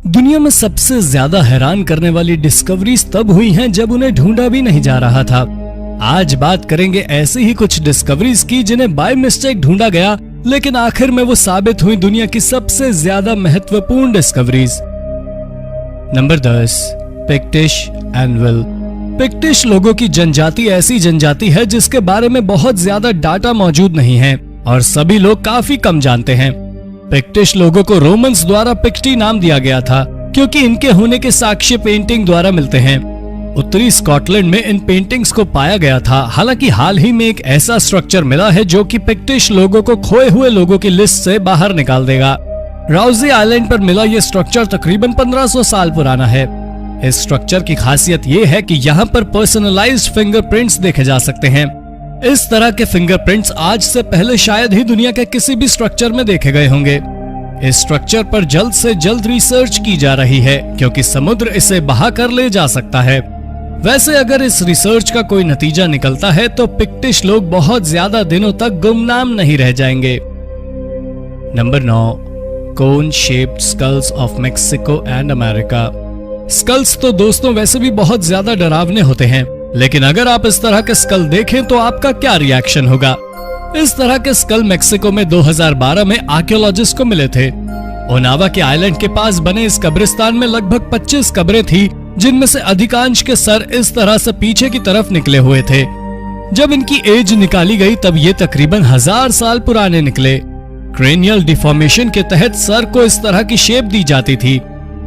दुनिया में सबसे ज्यादा हैरान करने वाली डिस्कवरीज तब हुई हैं जब उन्हें ढूंढा भी नहीं जा रहा था। आज बात करेंगे ऐसी ही कुछ डिस्कवरीज की जिन्हें बाय मिस्टेक ढूंढा गया, लेकिन आखिर में वो साबित हुई दुनिया की सबसे ज्यादा महत्वपूर्ण discoveries. Number 10, Pictish anvil. Pictish लोगों की जनजाति ऐसी जनजाति है जिसके बारे में बहुत ज्यादा डाटा मौजूद नहीं है और सभी लोग काफी कम जानते हैं। पिक्टिश लोगों को रोमन्स द्वारा पिक्टी नाम दिया गया था क्योंकि इनके होने के साक्ष्य पेंटिंग द्वारा मिलते हैं। उत्तरी स्कॉटलैंड में इन पेंटिंग्स को पाया गया था। हालांकि हाल ही में एक ऐसा स्ट्रक्चर मिला है जो कि पिक्टिश लोगों को खोए हुए लोगों की लिस्ट से बाहर निकाल देगा। राउजी आइलैंड पर मिला ये स्ट्रक्चर तकरीबन 1500 साल पुराना है। इस स्ट्रक्चर की खासियत ये है कि यहाँ पर पर्सनलाइज्ड फिंगरप्रिंट्स देखे जा सकते हैं। इस तरह के फिंगरप्रिंट्स आज से पहले शायद ही दुनिया के किसी भी स्ट्रक्चर में देखे गए होंगे। इस स्ट्रक्चर पर जल्द से जल्द रिसर्च की जा रही है क्योंकि समुद्र इसे बहा कर ले जा सकता है। वैसे अगर इस रिसर्च का कोई नतीजा निकलता है तो पिक्टिश लोग बहुत ज्यादा दिनों तक गुमनाम नहीं रह जाएंगे। Number 9, cone shaped skulls of Mexico and America. Skulls तो दोस्तों वैसे भी बहुत ज्यादा डरावने होते हैं, लेकिन अगर आप इस तरह के स्कल देखें तो आपका क्या रिएक्शन होगा। इस तरह के स्कल मेक्सिको में 2012 में आर्कियोलॉजिस्ट को मिले थे। ओनावा के आइलैंड के पास बने इस कब्रिस्तान में लगभग 25 कब्रें थी, जिनमें से अधिकांश के सर इस तरह से पीछे की तरफ निकले हुए थे। जब इनकी एज निकाली गई तब ये तकरीबन 1000 साल पुराने निकले। क्रेनियल डिफॉर्मेशन के तहत सर को इस तरह की शेप दी जाती थी।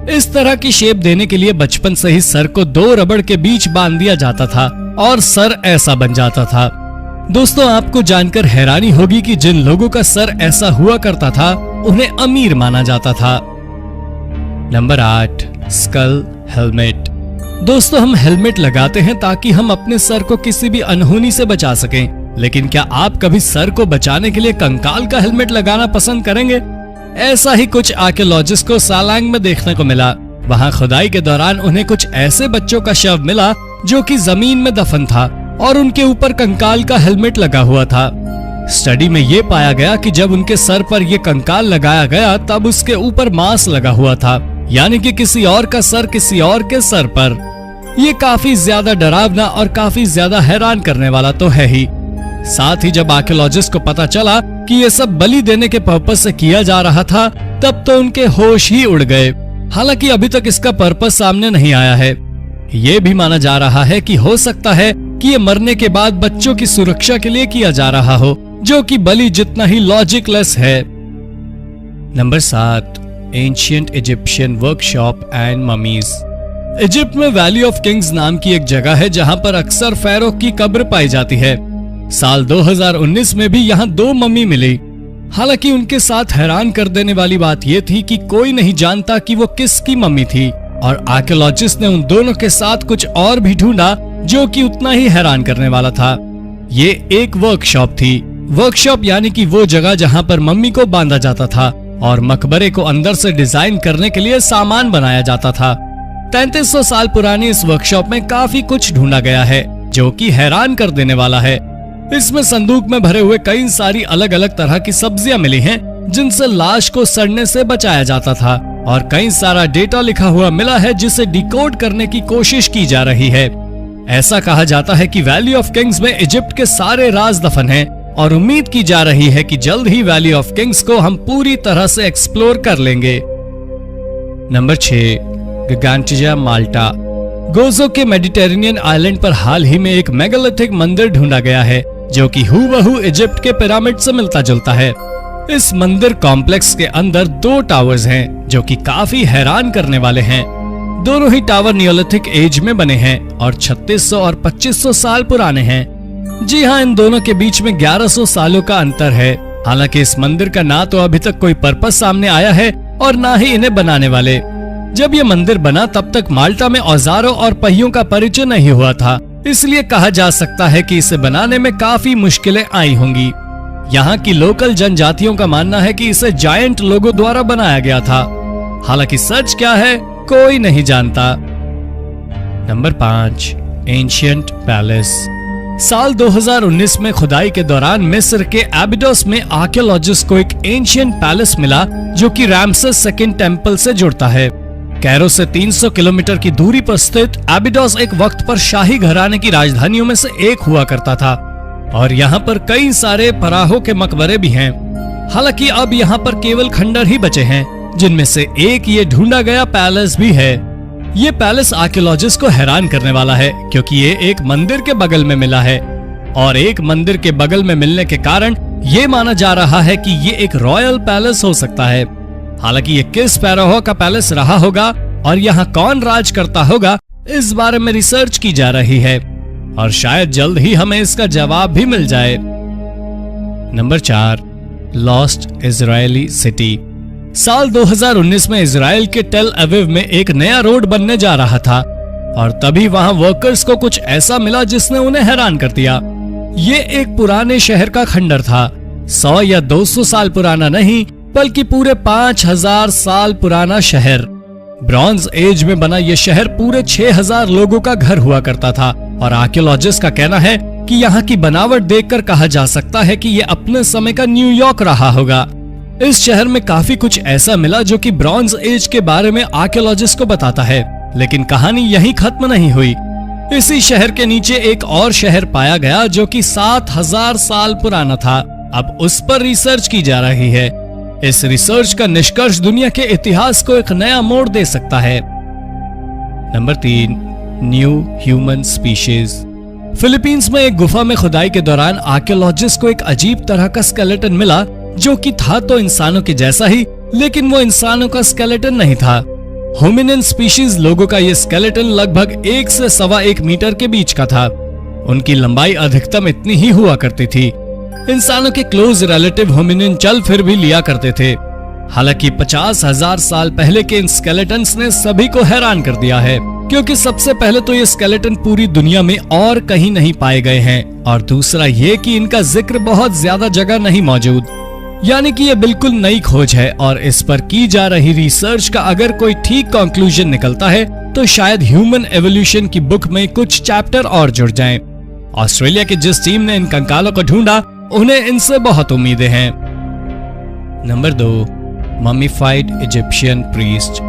इस तरह की शेप देने के लिए बचपन से ही सर को 2 रबड़ के बीच बांध दिया जाता था और सर ऐसा बन जाता था। दोस्तों आपको जानकर हैरानी होगी कि जिन लोगों का सर ऐसा हुआ करता था उन्हें अमीर माना जाता था। Number 8, skull helmet. दोस्तों हम हेलमेट लगाते हैं ताकि हम अपने सर को किसी भी अनहोनी से बचा सकें, लेकिन क्या आप कभी सर को बचाने के लिए कंकाल का हेलमेट लगाना पसंद करेंगे? ऐसा ही कुछ आर्कियोलॉजिस्ट को सालांग में देखने को मिला। वहां खुदाई के दौरान उन्हें कुछ ऐसे बच्चों का शव मिला जो कि जमीन में दफन था और उनके ऊपर कंकाल का हेलमेट लगा हुआ था। स्टडी में ये पाया गया कि जब उनके सर पर ये कंकाल लगाया गया तब उसके ऊपर मांस लगा हुआ था, यानी कि किसी और का सर किसी और के सर पर। ये काफी ज्यादा डरावना और काफी ज्यादा हैरान करने वाला तो है ही। साथ ही जब आर्कियोलॉजिस्ट को पता चला कि ये सब बलि देने के पर्पस से किया जा रहा था तब तो उनके होश ही उड़ गए। हालांकि अभी तक इसका पर्पस सामने नहीं आया है। ये भी माना जा रहा है कि हो सकता है कि ये मरने के बाद बच्चों की सुरक्षा के लिए किया जा रहा हो, जो कि बलि जितना ही लॉजिकलेस है। Number 7, ancient Egyptian workshop and mummies. Egypt में वैली ऑफ किंग्स नाम की एक जगह है जहां पर अक्सर फैरो की कब्र पाई जाती है। साल 2019 में भी यहाँ 2 मम्मी मिली। हालांकि उनके साथ हैरान कर देने वाली बात यह थी कि कोई नहीं जानता कि वो किसकी मम्मी थी और आर्कियोलॉजिस्ट ने उन दोनों के साथ कुछ और भी ढूंढा जो कि उतना ही हैरान करने वाला था। ये एक वर्कशॉप थी। वर्कशॉप यानी कि वो जगह जहाँ पर मम्मी को बांधा जाता था और मकबरे को अंदर से डिजाइन करने के लिए सामान बनाया जाता था। 3300 साल पुरानी इस वर्कशॉप में काफी कुछ ढूंढा गया है जो कि हैरान कर देने वाला है। इसमें संदूक में भरे हुए कई सारी अलग अलग तरह की सब्जियां मिली हैं जिनसे लाश को सड़ने से बचाया जाता था और कई सारा डेटा लिखा हुआ मिला है जिसे डिकोड करने की कोशिश की जा रही है। ऐसा कहा जाता है कि वैली ऑफ किंग्स में इजिप्ट के सारे राज दफन हैं और उम्मीद की जा रही है कि जल्द ही वैली ऑफ किंग्स को हम पूरी तरह से एक्सप्लोर कर लेंगे। नंबर 6, गिगांटिया माल्टा। गोजो के मेडिटेरेनियन आइलैंड पर हाल ही में एक मेगालिथिक मंदिर ढूंढा गया है जो कि हूबहू इजिप्ट के पिरामिड से मिलता जुलता है। इस मंदिर कॉम्प्लेक्स के अंदर 2 टावर्स हैं जो कि काफी हैरान करने वाले हैं। दोनों ही टावर नियोलिथिक एज में बने हैं और 3600 और 2500 साल पुराने हैं। जी हाँ, इन दोनों के बीच में 1100 सालों का अंतर है। हालांकि इस मंदिर का ना तो अभी तक कोई पर्पस सामने आया है और ना ही इन्हें बनाने वाले। जब ये मंदिर बना तब तक माल्टा में औजारों और पहियों का परिचय नहीं हुआ था, इसलिए कहा जा सकता है कि इसे बनाने में काफी मुश्किलें आई होंगी। यहाँ की लोकल जनजातियों का मानना है कि इसे जायंट लोगों द्वारा बनाया गया था। हालांकि सच क्या है कोई नहीं जानता। Number 5, ancient palace. साल 2019 में खुदाई के दौरान मिस्र के एबिडोस में आर्कियोलॉजिस्ट को एक एंशिएंट पैलेस मिला जो कि रामसेस सेकंड टेम्पल से जुड़ता है। कैरो से 300 किलोमीटर की दूरी पर स्थित एबिडोस एक वक्त पर शाही घराने की राजधानियों में से एक हुआ करता था और यहाँ पर कई सारे फराहों के मकबरे भी हैं। हालांकि अब यहाँ पर केवल खंडर ही बचे हैं, जिनमें से एक ये ढूंढा गया पैलेस भी है। ये पैलेस आर्कियोलॉजिस्ट को हैरान करने वाला है, क्योंकि ये एक मंदिर के बगल में मिला है और एक मंदिर के बगल में मिलने के कारण ये माना जा रहा है कि ये एक रॉयल पैलेस हो सकता है। हालांकि ये किस पैराहो का पैलेस रहा होगा और यहाँ कौन राज करता होगा, इस बारे में रिसर्च की जा रही है और शायद जल्द ही हमें इसका जवाब भी मिल जाए। Number 4, lost Israeli city. साल 2019 में इजराइल के टेल अवीव में एक नया रोड बनने जा रहा था और तभी वहां वर्कर्स को कुछ ऐसा मिला जिसने उन्हें हैरान कर दिया। ये एक पुराने शहर का खंडर था, 100 या 200 साल पुराना नहीं, बल्कि पूरे 5000 साल पुराना शहर। ब्रॉन्ज एज में बना यह शहर पूरे 6000 लोगों का घर हुआ करता था और आर्कियोलॉजिस्ट का कहना है कि यहाँ की बनावट देखकर कहा जा सकता है कि यह अपने समय का न्यूयॉर्क रहा होगा। इस शहर में काफी कुछ ऐसा मिला जो कि ब्रॉन्ज एज के बारे में आर्कियोलॉजिस्ट को बताता है, लेकिन कहानी यहीं खत्म नहीं हुई। इसी शहर के नीचे एक और शहर पाया गया जो कि 7000 साल पुराना था। अब उस पर रिसर्च की जा रही है। इस रिसर्च का निष्कर्ष दुनिया के इतिहास को एक नया मोड़ दे सकता है। Number 3, new human species. Philippines में एक गुफा में खुदाई के दौरान आर्कियोलॉजिस्ट को एक अजीब तरह का स्केलेटन मिला जो कि था तो इंसानों के जैसा ही, लेकिन वो इंसानों का स्केलेटन नहीं था। होमिनिन स्पीशीज लोगों का ये स्केलेटन लगभग 1 से 1.25 मीटर के बीच का था। उनकी लंबाई अधिकतम इतनी ही हुआ करती थी। इंसानों के क्लोज रिलेटिव होमिनिन चल फिर भी लिया करते थे। हालांकि 50,000 साल पहले के इन स्केलेटन्स ने सभी को हैरान कर दिया है, क्योंकि सबसे पहले तो ये स्केलेटन पूरी दुनिया में और कहीं नहीं पाए गए हैं और दूसरा ये कि इनका जिक्र बहुत ज्यादा जगह नहीं मौजूद। यानी कि ये बिल्कुल नई खोज है और इस पर की जा रही रिसर्च का अगर कोई ठीक कंक्लूजन निकलता है तो शायद ह्यूमन एवोल्यूशन की बुक में कुछ चैप्टर और जुड़ जाएं। ऑस्ट्रेलिया की जिस टीम ने इन कंकालों को ढूंढा, उन्हें इनसे बहुत उम्मीदें हैं। Number 2, mummified Egyptian priest.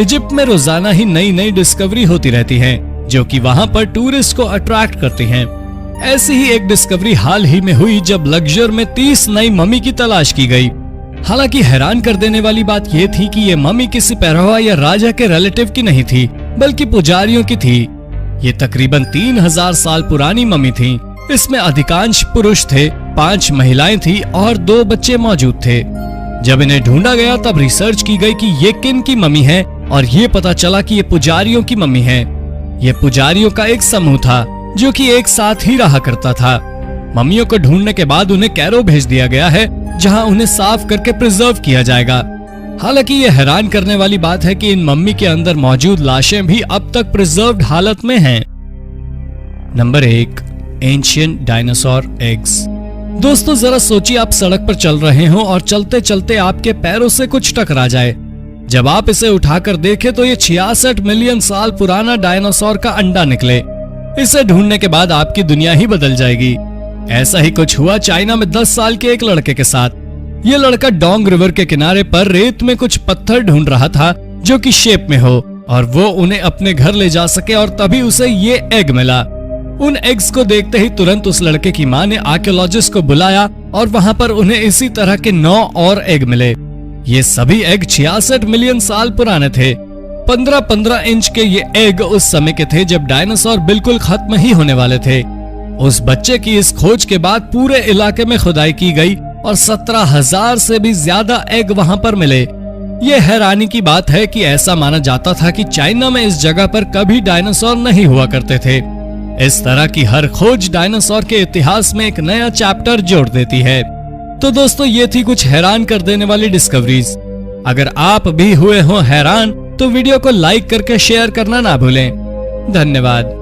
Egypt में रोजाना ही नई नई डिस्कवरी होती रहती है जो कि वहां पर टूरिस्ट को अट्रैक्ट करती हैं। ऐसी ही एक डिस्कवरी हाल ही में हुई जब लग्जर में 30 नई मम्मी की तलाश की गई। हालांकि हैरान कर देने वाली बात यह थी कि ये मम्मी किसी पैरवा या राजा के रिलेटिव की नहीं थी, बल्कि पुजारियों की थी। ये तकरीबन 3000 साल पुरानी मम्मी थी। इसमें अधिकांश पुरुष थे, 5 महिलाएं थी और 2 बच्चे मौजूद थे। जब इन्हें ढूंढा गया तब रिसर्च की गई कि ये किन की मम्मी है और ये पता चला कि ये पुजारियों की मम्मी है। ये पुजारियों का एक समूह था जो कि एक साथ ही रहा करता था। मम्मियों को ढूंढने के बाद उन्हें कैरो भेज दिया गया है, जहां उन्हें साफ करके प्रिजर्व किया जाएगा। हालांकि ये हैरान करने वाली बात है कि इन मम्मी के अंदर मौजूद लाशें भी अब तक प्रिजर्व्ड हालत में हैं। Number 1, ancient dinosaur eggs. दोस्तों जरा सोचिए, आप सड़क पर चल रहे हो और चलते चलते आपके पैरों से कुछ टकरा जाए। जब आप इसे उठाकर देखें तो ये 66 मिलियन साल पुराना डायनासोर का अंडा निकले। इसे ढूंढने के बाद आपकी दुनिया ही बदल जाएगी। ऐसा ही कुछ हुआ चाइना में 10 साल के एक लड़के के साथ। ये लड़का डोंग रिवर के किनारे पर रेत में कुछ पत्थर ढूंढ रहा था जो कि शेप में हो और वो उन्हें अपने घर ले जा सके, और तभी उसे ये एग मिला। उन एग्स को देखते ही तुरंत उस लड़के की मां ने आर्कियोलॉजिस्ट को बुलाया और वहां पर उन्हें इसी तरह के 9 और एग मिले। ये सभी एग 66 मिलियन साल पुराने थे। 15-15 इंच के ये एग उस समय के थे जब डायनासोर बिल्कुल खत्म ही होने वाले थे। उस बच्चे की इस खोज के बाद पूरे इलाके में खुदाई की गई और 17,000 से भी ज्यादा एग वहां पर मिले। ये हैरानी की बात है कि ऐसा माना जाता था कि चाइना में इस जगह पर कभी डायनासोर नहीं हुआ करते थे। इस तरह की हर खोज डायनासोर के इतिहास में एक नया चैप्टर जोड़ देती है। तो दोस्तों ये थी कुछ हैरान कर देने वाली डिस्कवरीज। अगर आप भी हुए हो हैरान तो वीडियो को लाइक करके शेयर करना ना भूलें। धन्यवाद।